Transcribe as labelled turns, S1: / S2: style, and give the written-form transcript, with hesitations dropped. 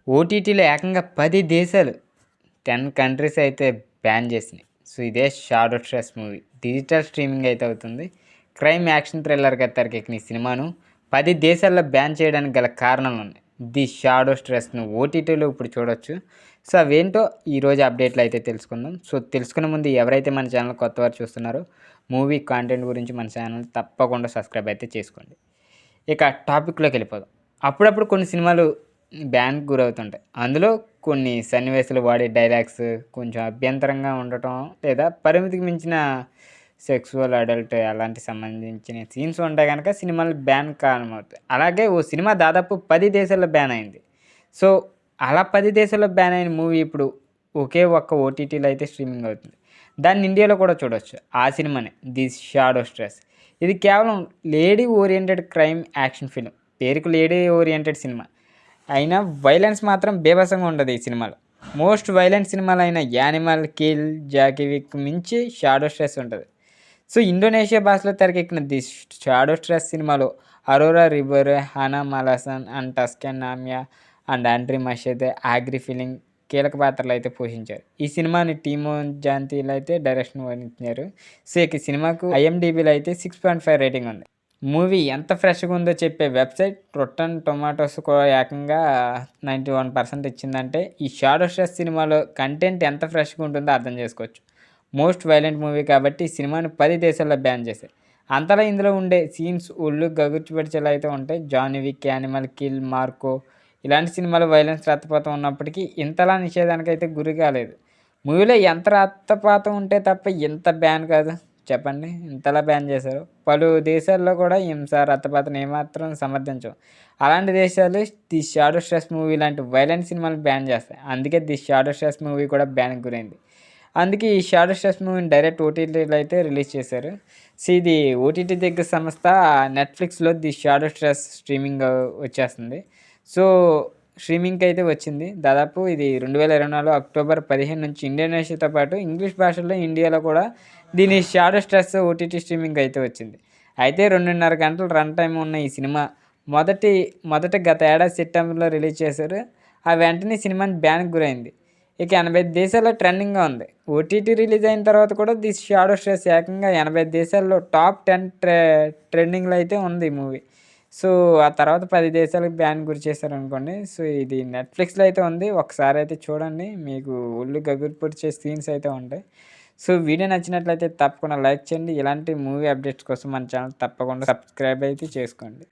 S1: ఓటీటీలో ఏకంగా 10 దేశాలు 10 కంట్రీస్ అయితే బ్యాన్ చేసినాయి. సో, ఇదే 'shadow trust' movie. Digital streaming అయితే అవుతుంది. క్రైమ్ యాక్షన్ థ్రిల్లర్‌గా తెరకెక్కిన ఈ సినిమాను 10 దేశాల్లో బ్యాన్ చేయడానికి గల కారణాలున్నాయి. 'ది షాడో ట్రస్ట్'ను ఓటీటీలో ఇప్పుడు చూడొచ్చు. సో, అవేంటో ఈరోజు అప్డేట్‌లో అయితే తెలుసుకుందాం. సో, తెలుసుకునే ముందు ఎవరైతే మన ఛానల్ కొత్తవారు చూస్తున్నారో మూవీ కంటెంట్ గురించి మన ఛానల్ తప్పకుండా సబ్స్క్రైబ్ అయితే చేసుకోండి. ఇక టాపిక్‌లోకి వెళ్ళిపోదాం. అప్పుడప్పుడు కొన్ని సినిమాలు బ్యాన్‌కి గురవుతుంటాయి. అందులో కొన్ని సన్నివేశాలు వాడే డైలాగ్స్ కొంచెం అభ్యంతరంగా ఉండటం, లేదా పరిమితికి మించిన సెక్సువల్, అడల్ట్ అలాంటి సంబంధించిన సీన్స్ ఉంటే గనక సినిమాలు బ్యాన్ కారణమవుతాయి. అలాగే ఓ సినిమా దాదాపు 10 దేశాల్లో బ్యాన్ అయింది. సో, అలా 10 దేశాల్లో బ్యాన్ అయిన మూవీ ఇప్పుడు ఒకే ఒక్క ఓటీటీలో అయితే స్ట్రీమింగ్ అవుతుంది. దాన్ని ఇండియాలో కూడా చూడొచ్చు. ఆ సినిమానే 'ది షాడో ట్రస్ట్'. ఇది కేవలం lady oriented crime action film. పేరుకు లేడీ ఓరియెంటెడ్ సినిమా అయినా వైలెన్స్ మాత్రం బీభత్సంగా ఉండదు ఈ సినిమాలో. మోస్ట్ వైలెంట్ సినిమాలైన 'యానిమల్ కిల్', 'జాకీ విక్' మించి 'షాడో ట్రస్ట్' ఉంటుంది. సో, ఇండోనేషియా భాషలో తెరకెక్కిన 'ది షాడో ట్రస్ట్' సినిమాలో Aurora Ribero, Hana Malasan and Taskya Namya and Andri Mashad, Agri Piliang కీలక పాత్రలు అయితే పోషించారు. ఈ సినిమాని టీమోన్ జాంతీలు అయితే డైరెక్షన్ వహించారు. సో, ఈ సినిమాకు ఐఎండిబిలో అయితే 6.5 రేటింగ్ ఉంది. మూవీ ఎంత ఫ్రెష్‌గా ఉందో చెప్పే వెబ్సైట్ రొట్టెన్ టొమాటోస్ కూడా ఏకంగా 91% ఇచ్చిందంటే ఈ 'షాడో ట్రస్ట్' సినిమాలో కంటెంట్ ఎంత ఫ్రెష్‌గా ఉంటుందో అర్థం చేసుకోవచ్చు. మోస్ట్ వైలెంట్ మూవీ కాబట్టి ఈ సినిమాని 10 దేశాల్లో బ్యాన్ చేశారు. అంతలా ఇందులో ఉండే సీన్స్ ఒళ్ళు గగుర్చిపరిచేలా అయితే ఉంటాయి. 'జానీ విక్', 'యానిమల్ కిల్', 'మార్కో' ఇలాంటి సినిమాలు వైలెన్స్, రక్తపాతం ఉన్నప్పటికీ ఇంతలా నిషేధానికైతే గురి కాలేదు. మూవీలో ఎంత రక్తపాతం ఉంటే తప్ప ఇంత బ్యాన్ కాదు చెప్పండి. ఇంతలా బ్యాన్ చేశారు. పలు దేశాల్లో కూడా హింస, రక్తపాతం ఏమాత్రం సమర్థించవు. అలాంటి దేశాలు 'ది షాడో ట్రస్ట్' మూవీ లాంటి వైలెంట్ సినిమాలు బ్యాన్ చేస్తాయి. అందుకే 'ది షాడో ట్రస్ట్' మూవీ కూడా బ్యాన్‌కి గురైంది. అందుకే ఈ 'షాడో ట్రస్ట్' మూవీని డైరెక్ట్ ఓటీటీలో అయితే రిలీజ్ చేశారు. సో, ఇది ఓటీటీ దగ్గర సంస్థ నెట్‌ఫ్లిక్స్‌లో 'ది షాడో ట్రస్ట్' స్ట్రీమింగ్ వచ్చేస్తుంది. సో, స్ట్రీమింగ్‌కి అయితే వచ్చింది. దాదాపు ఇది 2024 అక్టోబర్ 15 నుంచి ఇండోనేషియాతో పాటు ఇంగ్లీష్ భాషలో ఇండియాలో కూడా దీని 'షాడో ట్రస్ట్' ఓటీటీ స్ట్రీమింగ్ అయితే వచ్చింది. అయితే 2.5 గంటల రన్ టైమ్ ఉన్న ఈ సినిమా మొదట గత ఏడాది సెప్టెంబర్‌లో రిలీజ్ చేశారు. ఆ వెంటనే సినిమాని బ్యాన్‌కి గురైంది. ఇక 85 దేశాల్లో ట్రెండింగ్‌గా ఉంది. ఓటీటీ రిలీజ్ అయిన తర్వాత కూడా 'ది షాడో ట్రస్ట్' ఏకంగా 85 దేశాల్లో టాప్ 10 ట్రెండింగ్‌లో అయితే ఉంది ఈ మూవీ. సో, ఆ తర్వాత 10 దేశాలకు బ్యాన్ గురి చేశారనుకోండి. సో, ఇది నెట్‌ఫ్లిక్స్‌లో అయితే ఉంది. ఒకసారి అయితే చూడండి. మీకు ఒళ్ళు గగురు పొడిచే సీన్స్ అయితే ఉంటాయి. సో, వీడియో నచ్చినట్లయితే తప్పకుండా లైక్ చేయండి. ఇలాంటి మూవీ అప్డేట్స్ కోసం మన ఛానల్ తప్పకుండా సబ్స్క్రైబ్ అయితే చేసుకోండి.